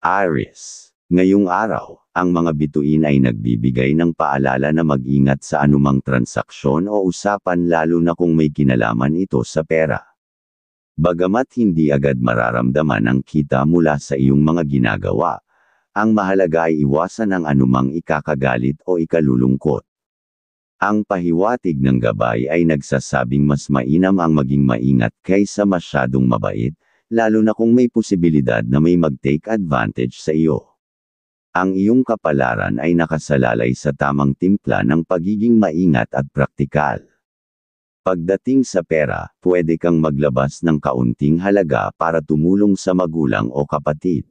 Aries. Ngayong araw, ang mga bituin ay nagbibigay ng paalala na mag-ingat sa anumang transaksyon o usapan lalo na kung may kinalaman ito sa pera. Bagamat hindi agad mararamdaman ang kita mula sa iyong mga ginagawa, ang mahalaga ay iwasan ang anumang ikakagalit o ikalulungkot. Ang pahiwatig ng gabay ay nagsasabing mas mainam ang maging maingat kaysa masyadong mabait, lalo na kung may posibilidad na may mag-take advantage sa iyo. Ang iyong kapalaran ay nakasalalay sa tamang timpla ng pagiging maingat at praktikal. Pagdating sa pera, pwede kang maglabas ng kaunting halaga para tumulong sa magulang o kapatid.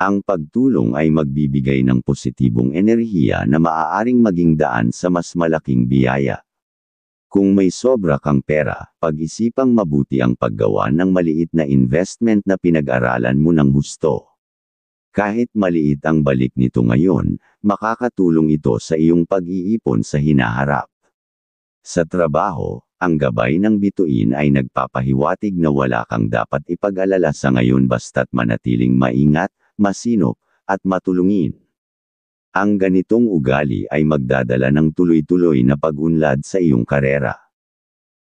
Ang pagtulong ay magbibigay ng positibong enerhiya na maaaring maging daan sa mas malaking biyaya. Kung may sobra kang pera, pag-isipang mabuti ang paggawa ng maliit na investment na pinag-aralan mo ng husto. Kahit maliit ang balik nito ngayon, makakatulong ito sa iyong pag-iipon sa hinaharap. Sa trabaho, ang gabay ng bituin ay nagpapahiwatig na wala kang dapat ipag-alala sa ngayon basta't manatiling maingat, masinop, at matulungin. Ang ganitong ugali ay magdadala ng tuloy-tuloy na pag-unlad sa iyong karera.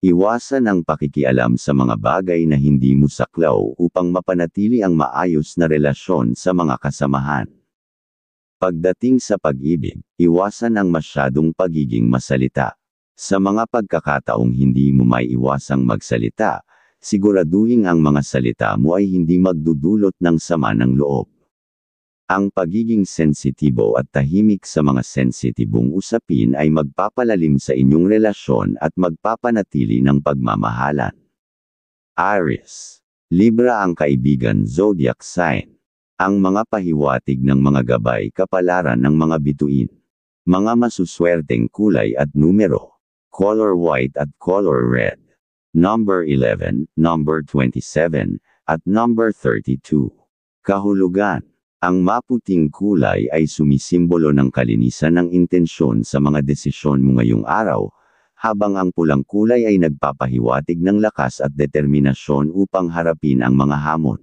Iwasan ang pakikialam sa mga bagay na hindi mo saklaw upang mapanatili ang maayos na relasyon sa mga kasamahan. Pagdating sa pag-ibig, iwasan ang masyadong pagiging masalita. Sa mga pagkakataong hindi mo maiiwasang magsalita, siguraduhin ang mga salita mo ay hindi magdudulot ng sama ng loob. Ang pagiging sensitibo at tahimik sa mga sensitibong usapin ay magpapalalim sa inyong relasyon at magpapanatili ng pagmamahalan. Aries. Libra ang kaibigan zodiac sign. Ang mga pahiwatig ng mga gabay kapalaran ng mga bituin. Mga masuswerteng kulay at numero. Color white at color red. Number 11, number 27, at number 32. Kahulugan. Ang maputing kulay ay sumisimbolo ng kalinisan ng intensyon sa mga desisyon mo ngayong araw, habang ang pulang kulay ay nagpapahiwatig ng lakas at determinasyon upang harapin ang mga hamon.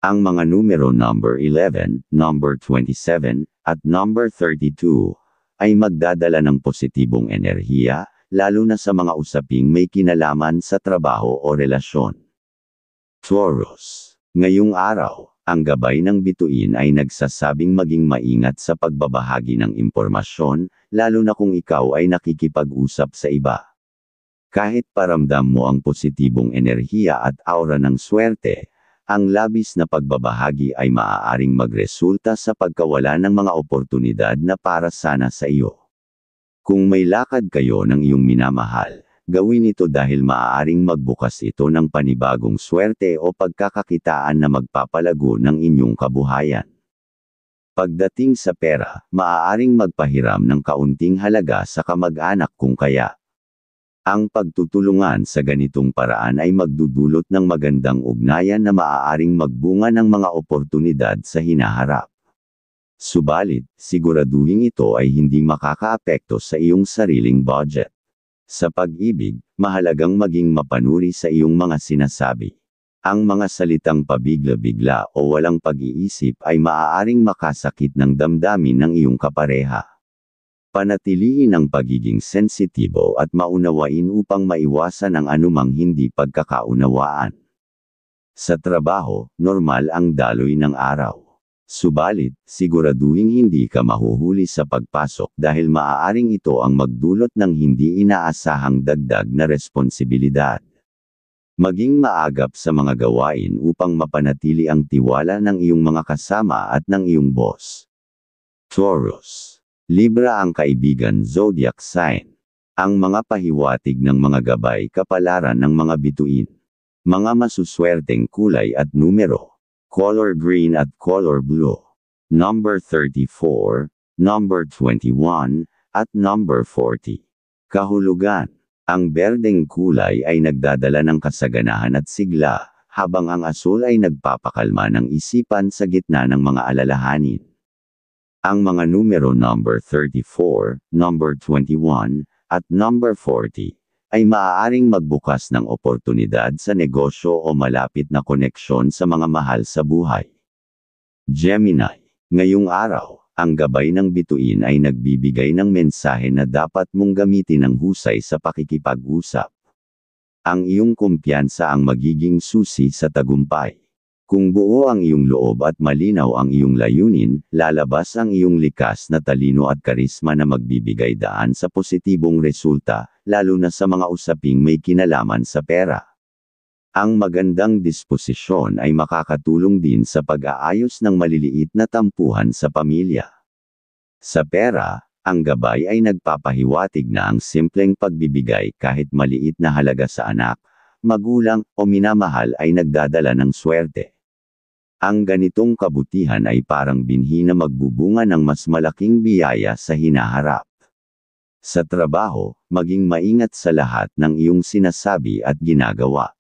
Ang mga numero number 11, number 27, at number 32 ay magdadala ng positibong enerhiya, lalo na sa mga usaping may kinalaman sa trabaho o relasyon. Taurus. Ngayong araw, ang gabay ng bituin ay nagsasabing maging maingat sa pagbabahagi ng impormasyon, lalo na kung ikaw ay nakikipag-usap sa iba. Kahit paramdam mo ang positibong enerhiya at aura ng swerte, ang labis na pagbabahagi ay maaaring magresulta sa pagkawala ng mga oportunidad na para sana sa iyo. Kung may lakad kayo ng iyong minamahal, gawin ito dahil maaaring magbukas ito ng panibagong swerte o pagkakakitaan na magpapalago ng inyong kabuhayan. Pagdating sa pera, maaaring magpahiram ng kaunting halaga sa kamag-anak kung kaya. Ang pagtutulungan sa ganitong paraan ay magdudulot ng magandang ugnayan na maaaring magbunga ng mga oportunidad sa hinaharap. Subalit, siguraduhin ito ay hindi makakaapekto sa iyong sariling budget. Sa pag-ibig, mahalagang maging mapanuri sa iyong mga sinasabi. Ang mga salitang pabigla-bigla o walang pag-iisip ay maaaring makasakit ng damdamin ng iyong kapareha. Panatiliin ang pagiging sensitibo at maunawain upang maiwasan ang anumang hindi pagkakaunawaan. Sa trabaho, normal ang daloy ng araw. Subalit, siguraduhin hindi ka mahuhuli sa pagpasok dahil maaaring ito ang magdulot ng hindi inaasahang dagdag na responsibilidad. Maging maagap sa mga gawain upang mapanatili ang tiwala ng iyong mga kasama at ng iyong boss. Taurus. Libra ang kaibigan zodiac sign. Ang mga pahiwatig ng mga gabay kapalaran ng mga bituin. Mga masuswerteng kulay at numero. Color green at color blue. Number 34, number 21, at number 40. Kahulugan. Ang berdeng kulay ay nagdadala ng kasaganahan at sigla, habang ang asul ay nagpapakalma ng isipan sa gitna ng mga alalahanin. Ang mga numero number 34, number 21, at number 40 ay maaaring magbukas ng oportunidad sa negosyo o malapit na koneksyon sa mga mahal sa buhay. Gemini, ngayong araw, ang gabay ng bituin ay nagbibigay ng mensahe na dapat mong gamitin ng husay sa pakikipag-usap. Ang iyong kumpiyansa ang magiging susi sa tagumpay. Kung buo ang iyong loob at malinaw ang iyong layunin, lalabas ang iyong likas na talino at karisma na magbibigay daan sa positibong resulta, lalo na sa mga usaping may kinalaman sa pera. Ang magandang disposisyon ay makakatulong din sa pag-aayos ng maliliit na tampuhan sa pamilya. Sa pera, ang gabay ay nagpapahiwatig na ang simpleng pagbibigay kahit maliit na halaga sa anak, magulang o minamahal ay nagdadala ng swerte. Ang ganitong kabutihan ay parang binhi na magbubunga ng mas malaking biyaya sa hinaharap. Sa trabaho, maging maingat sa lahat ng iyong sinasabi at ginagawa.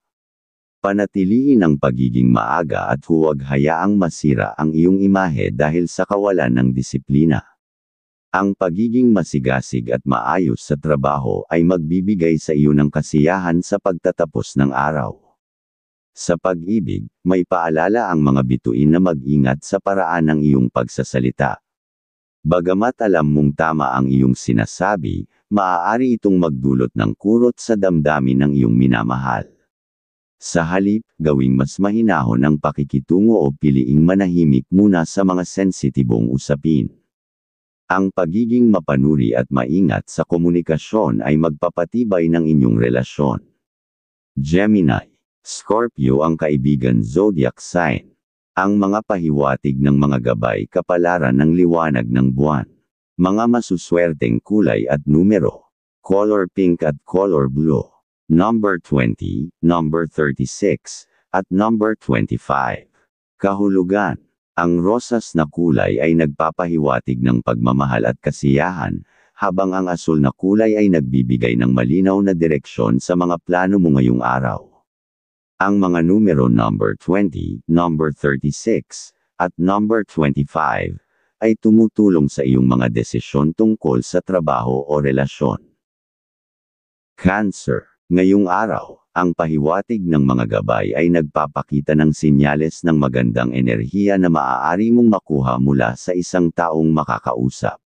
Panatiliin ang pagiging maaga at huwag hayaang masira ang iyong imahe dahil sa kawalan ng disiplina. Ang pagiging masigasig at maayos sa trabaho ay magbibigay sa iyo ng kasiyahan sa pagtatapos ng araw. Sa pag-ibig, may paalala ang mga bituin na mag-ingat sa paraan ng iyong pagsasalita. Bagamat alam mong tama ang iyong sinasabi, maaari itong magdulot ng kurot sa damdamin ng iyong minamahal. Sa halip, gawing mas mahinahon ang pakikitungo o piliing manahimik muna sa mga sensitibong usapin. Ang pagiging mapanuri at maingat sa komunikasyon ay magpapatibay ng inyong relasyon. Gemini, Scorpio ang kaibigan zodiac sign. Ang mga pahiwatig ng mga gabay kapalaran ng liwanag ng buwan. Mga masuswerteng kulay at numero. Color pink at color blue. Number 20, number 36, at number 25. Kahulugan. Ang rosas na kulay ay nagpapahiwatig ng pagmamahal at kasiyahan, habang ang asul na kulay ay nagbibigay ng malinaw na direksyon sa mga plano mo ngayong araw. Ang mga numero number 20, number 36, at number 25, ay tumutulong sa iyong mga desisyon tungkol sa trabaho o relasyon. Cancer. Ngayong araw, ang pahiwatig ng mga gabay ay nagpapakita ng sinyales ng magandang enerhiya na maaari mong makuha mula sa isang taong makakausap.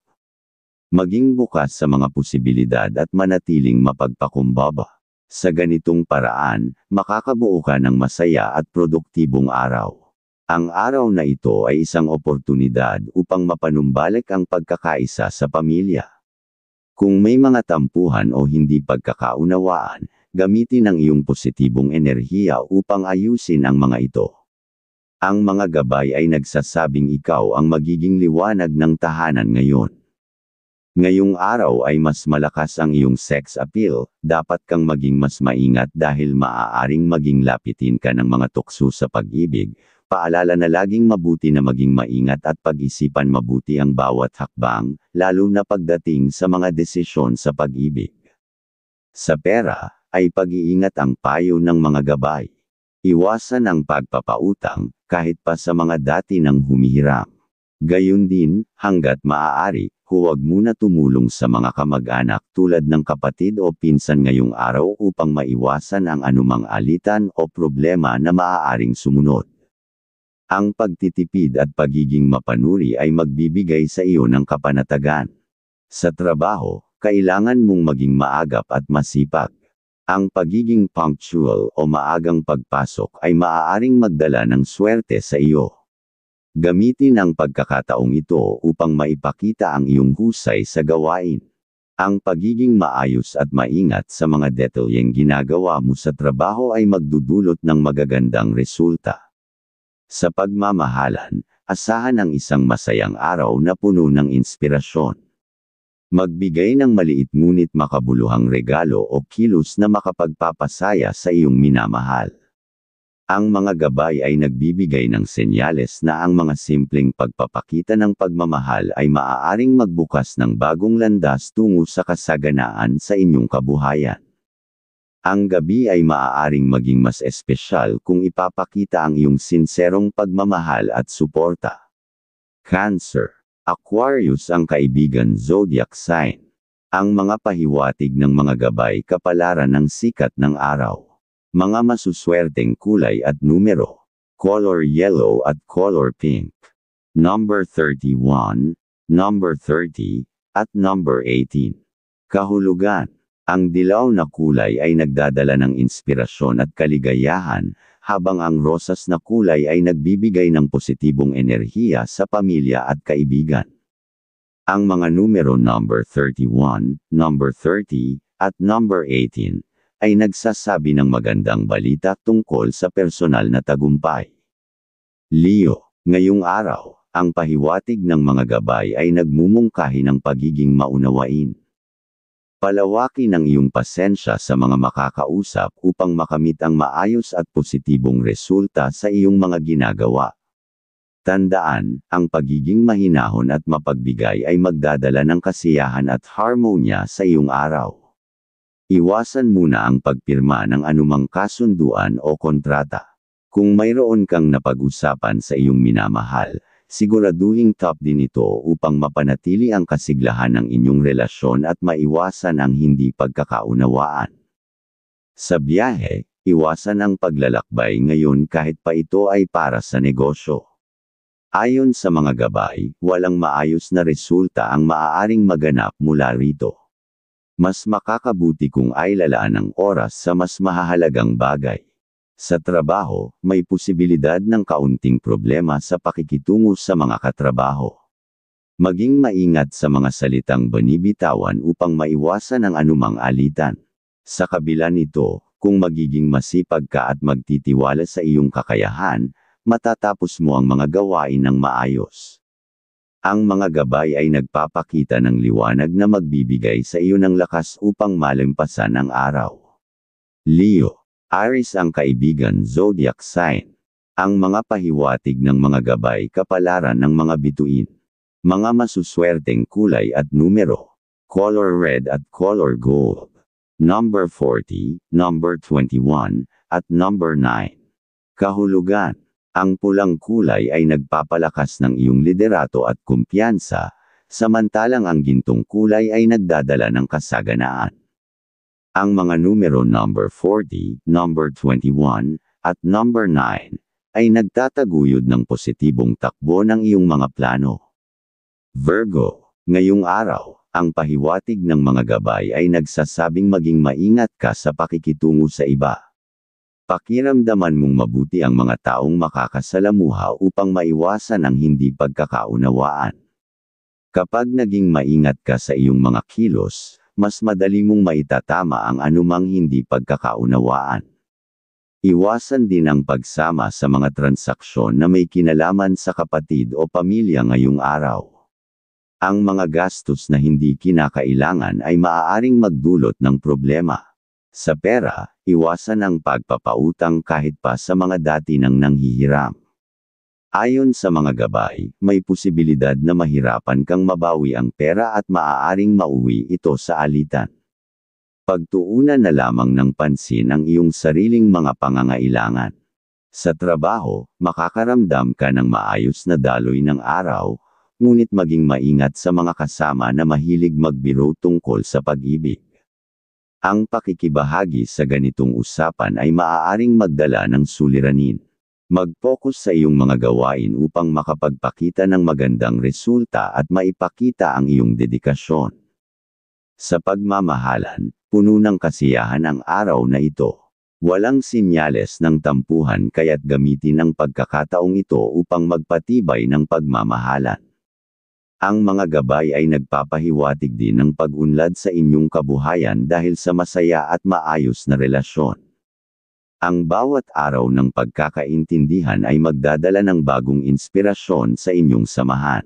Maging bukas sa mga posibilidad at manatiling mapagpakumbaba. Sa ganitong paraan, makakabuo ka ng masaya at produktibong araw. Ang araw na ito ay isang oportunidad upang mapanumbalik ang pagkakaisa sa pamilya. Kung may mga tampuhan o hindi pagkakaunawaan, gamitin ang iyong positibong enerhiya upang ayusin ang mga ito. Ang mga gabay ay nagsasabing ikaw ang magiging liwanag ng tahanan ngayon. Ngayong araw ay mas malakas ang iyong sex appeal, dapat kang maging mas maingat dahil maaaring maging lapitin ka ng mga tukso sa pag-ibig. Paalala na laging mabuti na maging maingat at pag-isipan mabuti ang bawat hakbang, lalo na pagdating sa mga desisyon sa pag-ibig. Sa pera, ay pag-iingat ang payo ng mga gabay. Iwasan ang pagpapautang, kahit pa sa mga dati nang humihiram. Gayun din, hanggat maaari, huwag muna tumulong sa mga kamag-anak tulad ng kapatid o pinsan ngayong araw upang maiwasan ang anumang alitan o problema na maaaring sumunod. Ang pagtitipid at pagiging mapanuri ay magbibigay sa iyo ng kapanatagan. Sa trabaho, kailangan mong maging maagap at masipag. Ang pagiging punctual o maagang pagpasok ay maaaring magdala ng swerte sa iyo. Gamitin ang pagkakataong ito upang maipakita ang iyong husay sa gawain. Ang pagiging maayos at maingat sa mga detalyeng ginagawa mo sa trabaho ay magdudulot ng magagandang resulta. Sa pagmamahalan, asahan ang isang masayang araw na puno ng inspirasyon. Magbigay ng maliit ngunit makabuluhang regalo o kilos na makapagpapasaya sa iyong minamahal. Ang mga gabay ay nagbibigay ng senyales na ang mga simpleng pagpapakita ng pagmamahal ay maaaring magbukas ng bagong landas tungo sa kasaganaan sa inyong kabuhayan. Ang gabi ay maaaring maging mas espesyal kung ipapakita ang iyong sinserong pagmamahal at suporta. Cancer. Aquarius ang kaibigan zodiac sign. Ang mga pahiwatig ng mga gabay kapalaran ng sikat ng araw. Mga masuswerteng kulay at numero. Color yellow at color pink. number 31, number 30, at number 18. Kahulugan. Ang dilaw na kulay ay nagdadala ng inspirasyon at kaligayahan, habang ang rosas na kulay ay nagbibigay ng positibong enerhiya sa pamilya at kaibigan. Ang mga numero number 31, number 30, at number 18, ay nagsasabi ng magandang balita tungkol sa personal na tagumpay. Leo, ngayong araw, ang pahiwatig ng mga gabay ay nagmumungkahi ng pagiging maunawain. Palawakin ang iyong pasensya sa mga makakausap upang makamit ang maayos at positibong resulta sa iyong mga ginagawa. Tandaan, ang pagiging mahinahon at mapagbigay ay magdadala ng kasiyahan at harmonya sa iyong araw. Iwasan muna ang pagpirma ng anumang kasunduan o kontrata. Kung mayroon kang napag-usapan sa iyong minamahal, siguraduhing top din ito upang mapanatili ang kasiglahan ng inyong relasyon at maiwasan ang hindi pagkakaunawaan. Sa biyahe, iwasan ang paglalakbay ngayon kahit pa ito ay para sa negosyo. Ayon sa mga gabay, walang maayos na resulta ang maaaring maganap mula rito. Mas makakabuti kung ay lalaan ng oras sa mas mahahalagang bagay. Sa trabaho, may posibilidad ng kaunting problema sa pakikitungo sa mga katrabaho. Maging maingat sa mga salitang binibitawan upang maiwasan ang anumang alitan. Sa kabila nito, kung magiging masipag ka at magtitiwala sa iyong kakayahan, matatapos mo ang mga gawain ng maayos. Ang mga gabay ay nagpapakita ng liwanag na magbibigay sa iyo ng lakas upang malampasan ang araw. Leo, Aries ang kaibigan zodiac sign. Ang mga pahiwatig ng mga gabay kapalaran ng mga bituin. Mga masuswerteng kulay at numero. Color red at color gold. Number 40, number 21, at number 9. Kahulugan. Ang pulang kulay ay nagpapalakas ng iyong liderato at kumpiyansa, samantalang ang gintong kulay ay nagdadala ng kasaganaan. Ang mga numero number 40, number 21, at number 9, ay nagtataguyod ng positibong takbo ng iyong mga plano. Virgo, ngayong araw, ang pahiwatig ng mga gabay ay nagsasabing maging maingat ka sa pakikitungo sa iba. Pakiramdaman mong mabuti ang mga taong makakasalamuha upang maiwasan ang hindi pagkakaunawaan. Kapag naging maingat ka sa iyong mga kilos, mas madali mong maitatama ang anumang hindi pagkakaunawaan. Iwasan din ang pagsama sa mga transaksyon na may kinalaman sa kapatid o pamilya ngayong araw. Ang mga gastos na hindi kinakailangan ay maaaring magdulot ng problema. Sa pera, iwasan ang pagpapautang kahit pa sa mga dati nang nanghihiram. Ayon sa mga gabay, may posibilidad na mahirapan kang mabawi ang pera at maaaring mauwi ito sa alitan. Pagtuunan na lamang ng pansin ang iyong sariling mga pangangailangan. Sa trabaho, makakaramdam ka ng maayos na daloy ng araw, ngunit maging maingat sa mga kasama na mahilig magbiro tungkol sa pag-ibig. Ang pakikibahagi sa ganitong usapan ay maaaring magdala ng suliranin. Mag-focus sa iyong mga gawain upang makapagpakita ng magandang resulta at maipakita ang iyong dedikasyon. Sa pagmamahalan, puno ng kasiyahan ang araw na ito. Walang sinyales ng tampuhan kaya't gamitin ang pagkakataong ito upang magpatibay ng pagmamahalan. Ang mga gabay ay nagpapahiwatig din ng pag-unlad sa inyong kabuhayan dahil sa masaya at maayos na relasyon. Ang bawat araw ng pagkakaintindihan ay magdadala ng bagong inspirasyon sa inyong samahan.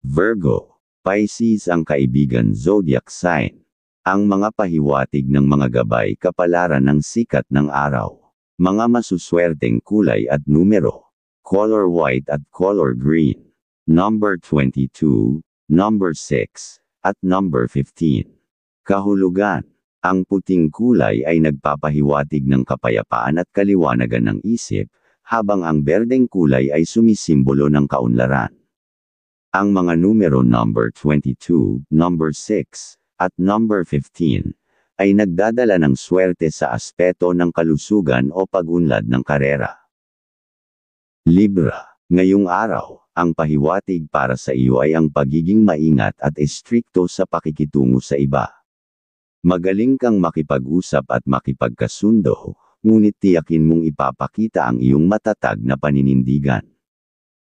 Virgo, Pisces ang kaibigan zodiac sign. Ang mga pahiwatig ng mga gabay kapalaran ng sikat ng araw. Mga masuswerteng kulay at numero. Color white at color green. Number 22, number 6, at number 15. Kahulugan. Ang puting kulay ay nagpapahiwatig ng kapayapaan at kaliwanagan ng isip, habang ang berdeng kulay ay sumisimbolo ng kaunlaran. Ang mga numero number 22, number 6, at number 15, ay nagdadala ng swerte sa aspeto ng kalusugan o pag-unlad ng karera. Libra, ngayong araw, ang pahiwatig para sa iyo ay ang pagiging maingat at estrikto sa pakikitungo sa iba. Magaling kang makipag-usap at makipagkasundo, ngunit tiyakin mong ipapakita ang iyong matatag na paninindigan.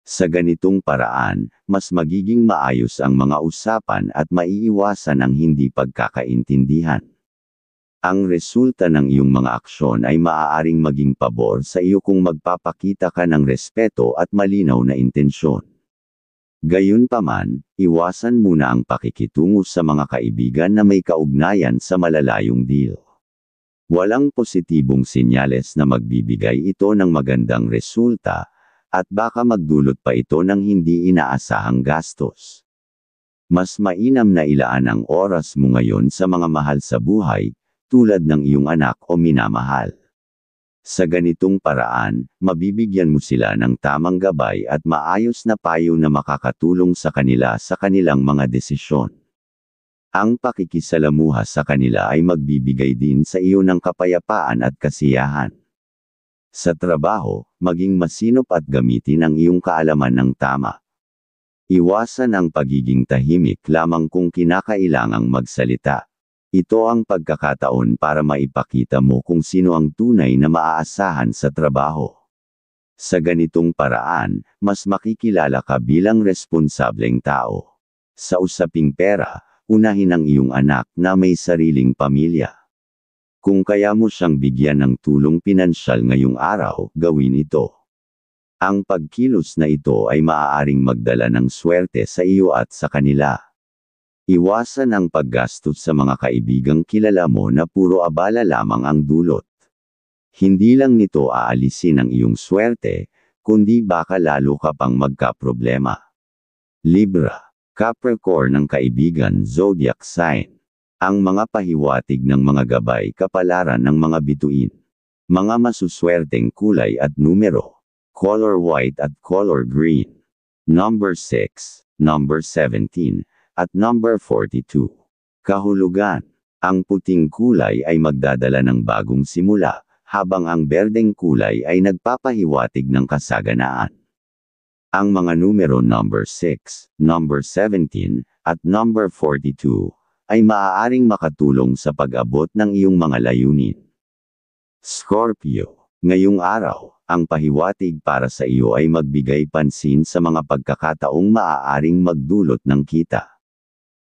Sa ganitong paraan, mas magiging maayos ang mga usapan at maiiwasan ang hindi pagkakaintindihan. Ang resulta ng iyong mga aksyon ay maaaring maging pabor sa iyo kung magpapakita ka ng respeto at malinaw na intensyon. Gayunpaman, iwasan muna ang pakikitungo sa mga kaibigan na may kaugnayan sa malalayong deal. Walang positibong senyales na magbibigay ito ng magandang resulta, at baka magdulot pa ito ng hindi inaasahang gastos. Mas mainam na ilaan ang oras mo ngayon sa mga mahal sa buhay, tulad ng iyong anak o minamahal. Sa ganitong paraan, mabibigyan mo sila ng tamang gabay at maayos na payo na makakatulong sa kanila sa kanilang mga desisyon. Ang pakikisalamuha sa kanila ay magbibigay din sa iyo ng kapayapaan at kasiyahan. Sa trabaho, maging masinop at gamitin ang iyong kaalaman ng tama. Iwasan ang pagiging tahimik lamang kung kinakailangang magsalita. Ito ang pagkakataon para maipakita mo kung sino ang tunay na maaasahan sa trabaho. Sa ganitong paraan, mas makikilala ka bilang responsableng tao. Sa usaping pera, unahin ang iyong anak na may sariling pamilya. Kung kaya mo siyang bigyan ng tulong pinansyal ngayong araw, gawin ito. Ang pagkilos na ito ay maaaring magdala ng swerte sa iyo at sa kanila. Iwasan ang paggastos sa mga kaibigang kilala mo na puro abala lamang ang dulot. Hindi lang nito aalisin ang iyong swerte, kundi baka lalo ka pang magkaproblema. Libra, Capricorn ng kaibigan zodiac sign. Ang mga pahiwatig ng mga gabay kapalaran ng mga bituin. Mga masuswerteng kulay at numero. Color white at color green. Number 6, number 17, at number 42. Kahulugan. Ang puting kulay ay magdadala ng bagong simula, habang ang berdeng kulay ay nagpapahiwatig ng kasaganaan. Ang mga numero number 6, number 17, at number 42, ay maaaring makatulong sa pag-abot ng iyong mga layunin. Scorpio, ngayong araw, ang pahiwatig para sa iyo ay magbigay pansin sa mga pagkakataong maaaring magdulot ng kita.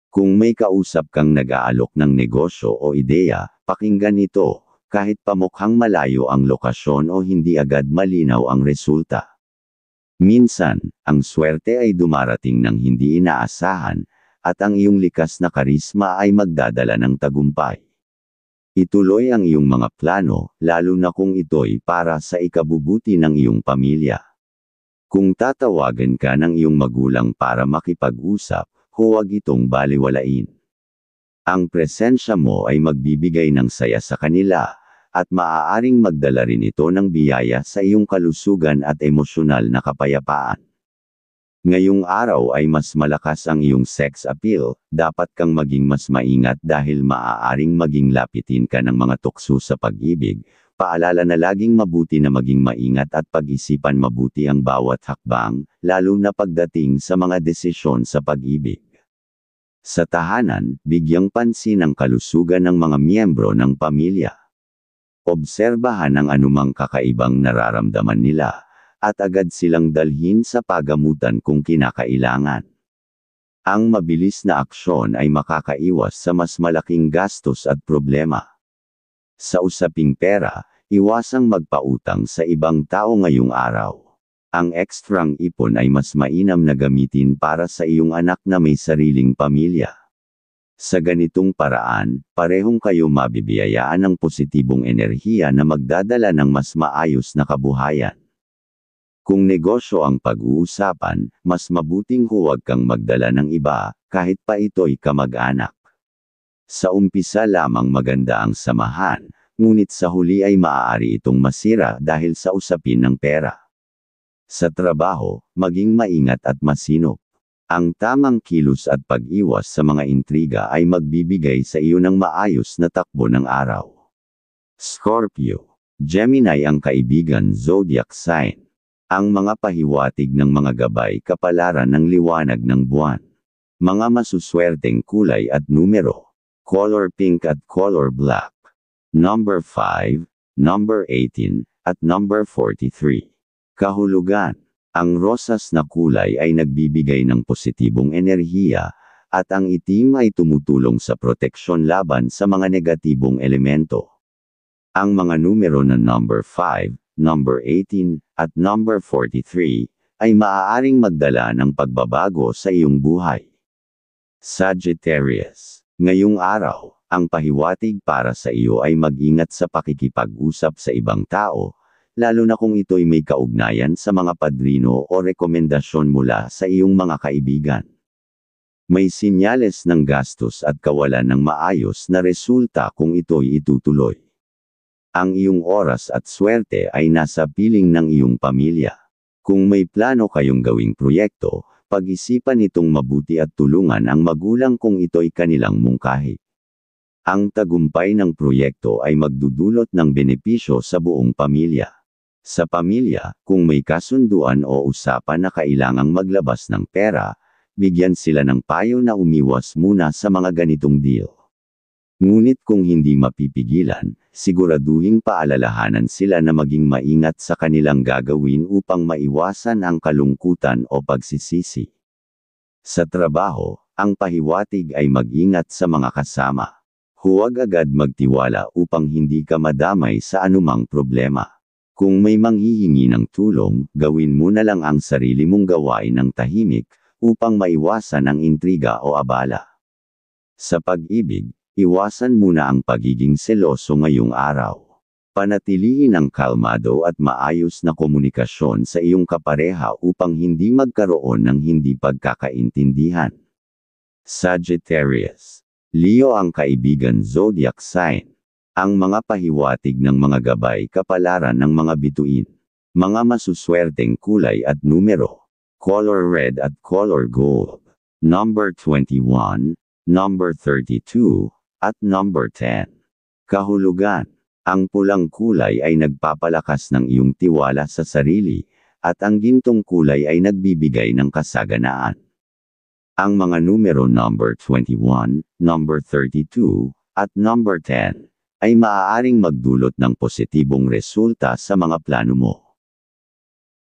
Kung may kausap kang nag-aalok ng negosyo o ideya, pakinggan ito, kahit pamukhang malayo ang lokasyon o hindi agad malinaw ang resulta. Minsan, ang swerte ay dumarating ng hindi inaasahan, at ang iyong likas na karisma ay magdadala ng tagumpay. Ituloy ang iyong mga plano, lalo na kung ito'y para sa ikabubuti ng iyong pamilya. Kung tatawagan ka ng iyong magulang para makipag-usap, huwag itong baliwalain. Ang presensya mo ay magbibigay ng saya sa kanila, at maaaring magdala rin ito ng biyaya sa iyong kalusugan at emosyonal na kapayapaan. Ngayong araw ay mas malakas ang iyong sex appeal, dapat kang maging mas maingat dahil maaaring maging lapitin ka ng mga tukso sa pag-ibig. Paalala na laging mabuti na maging maingat at pag-isipan mabuti ang bawat hakbang, lalo na pagdating sa mga desisyon sa pag-ibig. Sa tahanan, bigyang pansin ang kalusugan ng mga miyembro ng pamilya. Obserbahan ang anumang kakaibang nararamdaman nila, at agad silang dalhin sa pagamutan kung kinakailangan. Ang mabilis na aksyon ay makakaiwas sa mas malaking gastos at problema. Sa usaping pera, iwasang magpautang sa ibang tao ngayong araw. Ang ekstrang ipon ay mas mainam na gamitin para sa iyong anak na may sariling pamilya. Sa ganitong paraan, parehong kayo mabibiyayaan ng positibong enerhiya na magdadala ng mas maayos na kabuhayan. Kung negosyo ang pag-uusapan, mas mabuting huwag kang magdala ng iba, kahit pa ito'y kamag-anak. Sa umpisa lamang maganda ang samahan, ngunit sa huli ay maaari itong masira dahil sa usapin ng pera. Sa trabaho, maging maingat at masinop. Ang tamang kilos at pag-iwas sa mga intriga ay magbibigay sa iyo ng maayos na takbo ng araw. Scorpio, Gemini ang kaibigan zodiac sign. Ang mga pahiwatig ng mga gabay kapalaran ng liwanag ng buwan. Mga masuswerteng kulay at numero. Color pink at color black. Number 5, number 18, at number 43. Kahulugan. Ang rosas na kulay ay nagbibigay ng positibong enerhiya, at ang itim ay tumutulong sa proteksyon laban sa mga negatibong elemento. Ang mga numero na number 5, number 18, at number 43, ay maaaring magdala ng pagbabago sa iyong buhay. Sagittarius. Ngayong araw, ang pahiwatig para sa iyo ay mag-ingat sa pakikipag-usap sa ibang tao, lalo na kung ito'y may kaugnayan sa mga padrino o rekomendasyon mula sa iyong mga kaibigan. May sinyales ng gastos at kawalan ng maayos na resulta kung ito'y itutuloy. Ang iyong oras at swerte ay nasa piling ng iyong pamilya. Kung may plano kayong gawing proyekto, pag-isipan itong mabuti at tulungan ang magulang kung ito'y kanilang mungkahi. Ang tagumpay ng proyekto ay magdudulot ng benepisyo sa buong pamilya. Sa pamilya, kung may kasunduan o usapan na kailangang maglabas ng pera, bigyan sila ng payo na umiwas muna sa mga ganitong deal. Ngunit kung hindi mapipigilan, siguraduhing paalalahanan sila na maging maingat sa kanilang gagawin upang maiwasan ang kalungkutan o pagsisisi. Sa trabaho, ang pahiwatig ay mag-ingat sa mga kasama. Huwag agad magtiwala upang hindi ka madamay sa anumang problema. Kung may manghihingi ng tulong, gawin mo na lang ang sarili mong gawain ng tahimik, upang maiwasan ang intriga o abala. Sa pag-ibig, iwasan muna ang pagiging seloso ngayong araw. Panatilihin ang kalmado at maayos na komunikasyon sa iyong kapareha upang hindi magkaroon ng hindi pagkakaintindihan. Sagittarius. Leo ang kaibigan zodiac sign. Ang mga pahiwatig ng mga gabay kapalaran ng mga bituin. Mga masuswerteng kulay at numero. Color red at color gold. Number 21, number 32, at number 10. Kahulugan. Ang pulang kulay ay nagpapalakas ng iyong tiwala sa sarili, at ang gintong kulay ay nagbibigay ng kasaganaan. Ang mga numero number 21, number 32, at number 10, ay maaaring magdulot ng positibong resulta sa mga plano mo.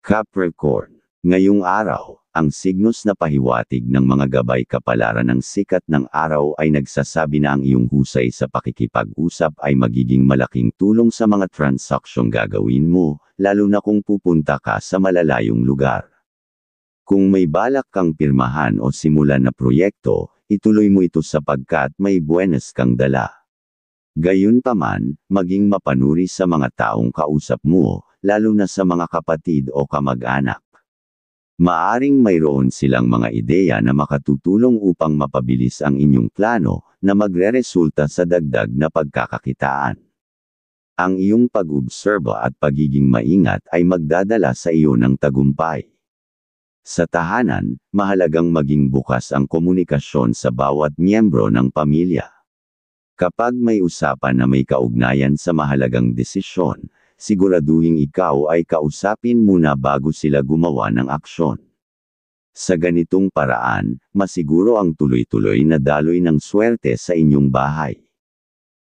Capricorn. Ngayong araw, ang signos na pahiwatig ng mga gabay kapalaran ng sikat ng araw ay nagsasabi na ang iyong husay sa pakikipag-usap ay magiging malaking tulong sa mga transaksyong gagawin mo, lalo na kung pupunta ka sa malalayong lugar. Kung may balak kang pirmahan o simulan na proyekto, ituloy mo ito sapagkat may buenas kang dala. Gayunpaman, maging mapanuri sa mga taong kausap mo, lalo na sa mga kapatid o kamag-anak. Maaring mayroon silang mga ideya na makatutulong upang mapabilis ang inyong plano, na magreresulta sa dagdag na pagkakakitaan. Ang iyong pag-obserba at pagiging maingat ay magdadala sa iyo ng tagumpay. Sa tahanan, mahalagang maging bukas ang komunikasyon sa bawat miyembro ng pamilya. Kapag may usapan na may kaugnayan sa mahalagang desisyon, siguraduhin ikaw ay kausapin muna bago sila gumawa ng aksyon. Sa ganitong paraan, masiguro ang tuloy-tuloy na daloy ng swerte sa inyong bahay.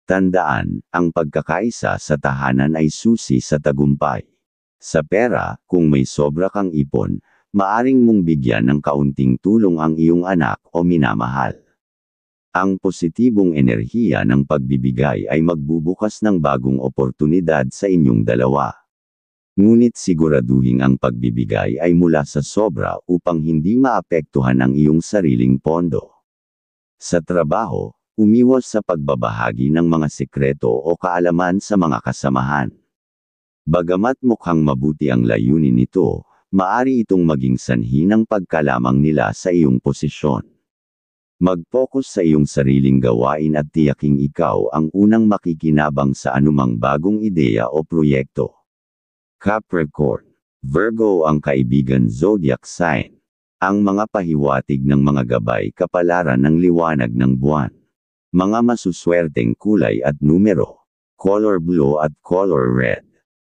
Tandaan, ang pagkakaisa sa tahanan ay susi sa tagumpay. Sa pera, kung may sobra kang ipon, maaring mong bigyan ng kaunting tulong ang iyong anak o minamahal. Ang positibong enerhiya ng pagbibigay ay magbubukas ng bagong oportunidad sa inyong dalawa. Ngunit siguraduhin ang pagbibigay ay mula sa sobra upang hindi maapektuhan ang iyong sariling pondo. Sa trabaho, umiwas sa pagbabahagi ng mga sikreto o kaalaman sa mga kasamahan. Bagamat mukhang mabuti ang layunin nito, maari itong maging sanhi ng pagkalamang nila sa iyong posisyon. Mag-focus sa iyong sariling gawain at tiyaking ikaw ang unang makikinabang sa anumang bagong ideya o proyekto. Capricorn. Virgo ang kaibigan zodiac sign. Ang mga pahiwatig ng mga gabay kapalaran ng liwanag ng buwan. Mga masuswerteng kulay at numero. Color blue at color red.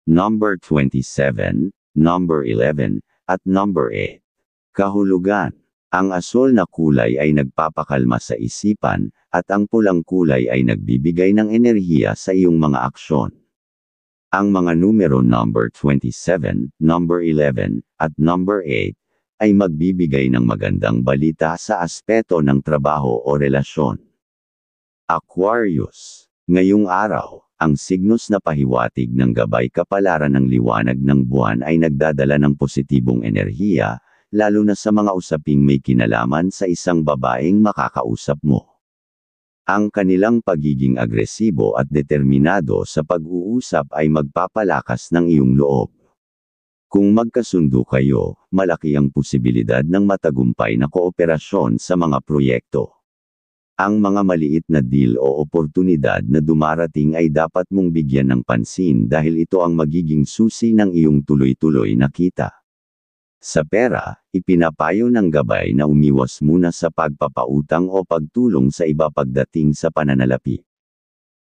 Number 27, number 11, at number 8. Kahulugan. Ang asul na kulay ay nagpapakalma sa isipan, at ang pulang kulay ay nagbibigay ng enerhiya sa iyong mga aksyon. Ang mga numero number 27, number 11, at number 8, ay magbibigay ng magandang balita sa aspeto ng trabaho o relasyon. Aquarius. Ngayong araw, ang signos na pahiwatig ng gabay kapalaran ng liwanag ng buwan ay nagdadala ng positibong enerhiya, lalo na sa mga usaping may kinalaman sa isang babaeng makakausap mo. Ang kanilang pagiging agresibo at determinado sa pag-uusap ay magpapalakas ng iyong loob. Kung magkasundo kayo, malaki ang posibilidad ng matagumpay na kooperasyon sa mga proyekto. Ang mga maliit na deal o oportunidad na dumarating ay dapat mong bigyan ng pansin dahil ito ang magiging susi ng iyong tuloy-tuloy na kita. Sa pera, ipinapayo ng gabay na umiwas muna sa pagpapautang o pagtulong sa iba pagdating sa pananalapi.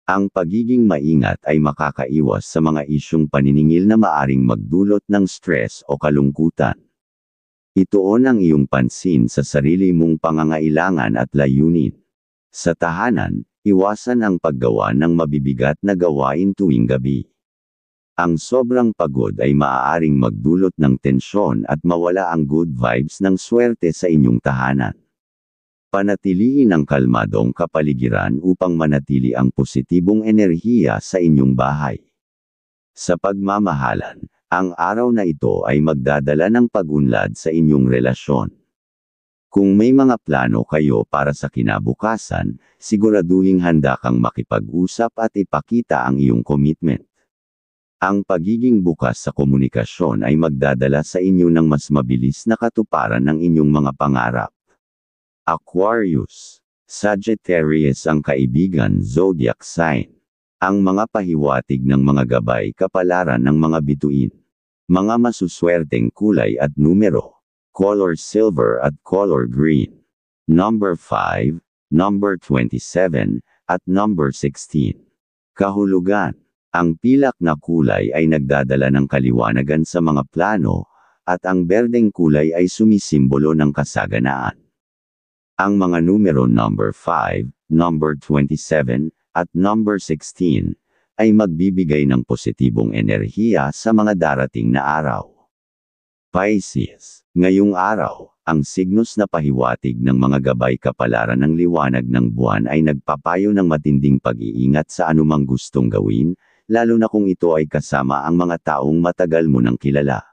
Ang pagiging maingat ay makakaiwas sa mga isyong paniningil na maaring magdulot ng stress o kalungkutan. Ituon ang iyong pansin sa sarili mong pangangailangan at layunin. Sa tahanan, iwasan ang paggawa ng mabibigat na gawain tuwing gabi. Ang sobrang pagod ay maaaring magdulot ng tensyon at mawala ang good vibes ng swerte sa inyong tahanan. Panatiliin ang kalmadong kapaligiran upang manatili ang positibong enerhiya sa inyong bahay. Sa pagmamahalan, ang araw na ito ay magdadala ng pag-unlad sa inyong relasyon. Kung may mga plano kayo para sa kinabukasan, siguraduhing handa kang makipag-usap at ipakita ang iyong commitment. Ang pagiging bukas sa komunikasyon ay magdadala sa inyo ng mas mabilis na katuparan ng inyong mga pangarap. Aquarius. Sagittarius ang kaibigan zodiac sign. Ang mga pahiwatig ng mga gabay kapalaran ng mga bituin. Mga masuswerteng kulay at numero. Color silver at color green. Number 5, number 27, at number 16. Kahulugan. Ang pilak na kulay ay nagdadala ng kaliwanagan sa mga plano, at ang berdeng kulay ay sumisimbolo ng kasaganaan. Ang mga numero number 5, number 27, at number 16, ay magbibigay ng positibong enerhiya sa mga darating na araw. Pisces. Ngayong araw, ang signos na pahiwatig ng mga gabay kapalaran ng liwanag ng buwan ay nagpapayo ng matinding pag-iingat sa anumang gustong gawin, lalo na kung ito ay kasama ang mga taong matagal mo nang kilala.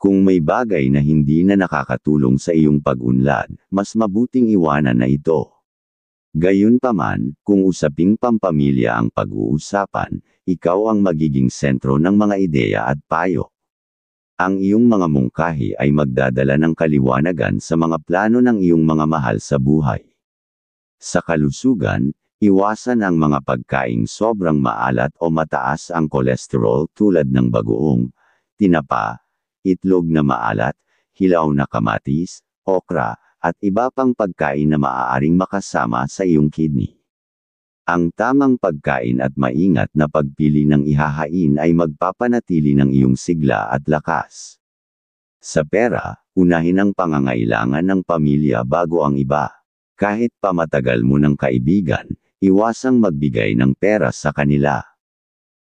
Kung may bagay na hindi na nakakatulong sa iyong pag-unlad, mas mabuting iwanan na ito. Gayunpaman, kung usaping pampamilya ang pag-uusapan, ikaw ang magiging sentro ng mga ideya at payo. Ang iyong mga mungkahi ay magdadala ng kaliwanagan sa mga plano ng iyong mga mahal sa buhay. Sa kalusugan, iwasan ang mga pagkaing sobrang maalat o mataas ang kolesterol tulad ng bagoong, tinapa, itlog na maalat, hilaw na kamatis, okra, at iba pang pagkain na maaaring makasama sa iyong kidney. Ang tamang pagkain at maingat na pagpili ng ihahain ay magpapanatili ng iyong sigla at lakas. Sa pera, unahin ang pangangailangan ng pamilya bago ang iba. Kahit pa matagal mo ng kaibigan, iwasang magbigay ng pera sa kanila.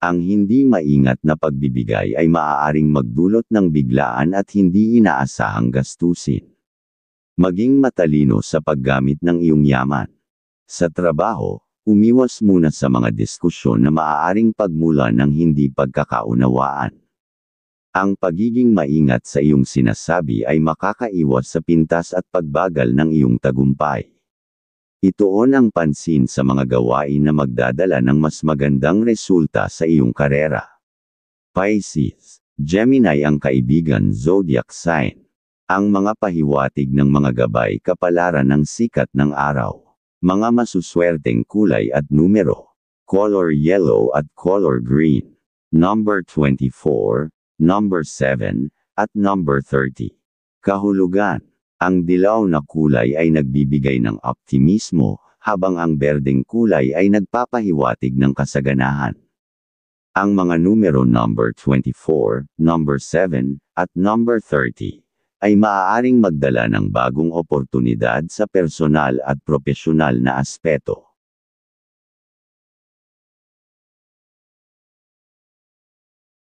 Ang hindi maingat na pagbibigay ay maaaring magdulot ng biglaan at hindi inaasahang gastusin. Maging matalino sa paggamit ng iyong yaman. Sa trabaho, umiwas muna sa mga diskusyon na maaaring pagmulan ng hindi pagkakaunawaan. Ang pagiging maingat sa iyong sinasabi ay makakaiwas sa pintas at pagbagal ng iyong tagumpay. Ituon ang pansin sa mga gawain na magdadala ng mas magandang resulta sa iyong karera. Pisces. Gemini ang kaibigan zodiac sign. Ang mga pahiwatig ng mga gabay kapalaran ng sikat ng araw. Mga masuswerteng kulay at numero. Color yellow at color green. Number 24, number 7, at number 30. Kahulugan. Ang dilaw na kulay ay nagbibigay ng optimismo, habang ang berdeng kulay ay nagpapahiwatig ng kasaganahan. Ang mga numero number 24, number 7, at number 30 ay maaaring magdala ng bagong oportunidad sa personal at propesyonal na aspeto.